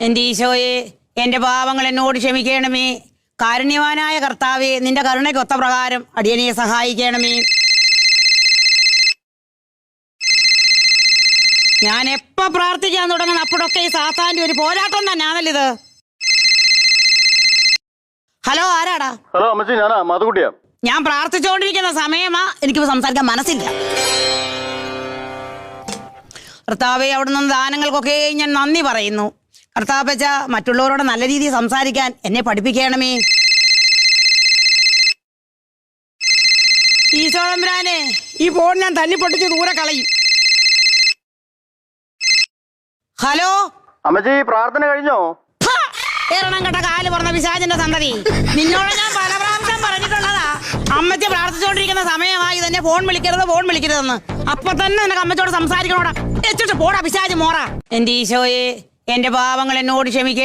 എന്റെ ഈശോയെ, എന്റെ പാപങ്ങൾ എന്നോട് ക്ഷമിക്കണമേ. കാരുണ്യവാനായ കർത്താവേ, നിന്റെ കരുണയ്ക്കൊത്ത പ്രകാരം അടിയനെ സഹായിക്കണമേ. ഞാൻ എപ്പോ പ്രാർത്ഥിക്കാൻ തുടങ്ങുന്ന അപ്പോഴൊക്കെ ഈ സാത്താന്റെ ഒരു പോരാട്ടം തന്നെയാണല്ലിത്. ഹലോ, ആരാടാ? ഹലോ അമ്മച്ചി, ഞാനാ മാധുക്കുട്ടിയാ. ഞാൻ പ്രാർത്ഥിച്ചുകൊണ്ടിരിക്കുന്ന സമയമാ, എനിക്കിപ്പോ സംസാരിക്കാൻ മനസ്സില്ല. കർത്താവെ, അവിടെ നിന്ന് ദാനങ്ങൾക്കൊക്കെ ഞാൻ നന്ദി പറയുന്നു. കർത്താപ്പച്ച, മറ്റുള്ളവരോട് നല്ല രീതിയിൽ സംസാരിക്കാൻ എന്നെ പഠിപ്പിക്കണമേ. ഈശോതമ്പുരാനെ, ഈ ഫോൺ ഞാൻ തല്ലിപ്പൊട്ടിച്ച് ദൂരെ കളയും. ഹലോ അമ്മച്ചി, പ്രാർത്ഥന കഴിഞ്ഞോ? എറണം കെട്ട കാല് പറഞ്ഞ പിശാചിന്റെ സന്തതി, നിന്നോട് ഞാൻ പല പ്രാവശ്യം പറഞ്ഞിട്ടുള്ളതാ. അമ്മച്ചി പ്രാർത്ഥിച്ചുകൊണ്ടിരിക്കുന്ന സമയമായി തന്നെ ഫോൺ വിളിക്കരുതെന്ന്. അപ്പൊ തന്നെ നിനക്ക് അമ്മച്ചോട് സംസാരിക്കണോടാ. എച്ചിട്ട് പോടാ പിശാച് മോറ. എന്റെ ഈശോയെ, എന്റെ പാപങ്ങൾ എന്നോട് ക്ഷമിക്കുക.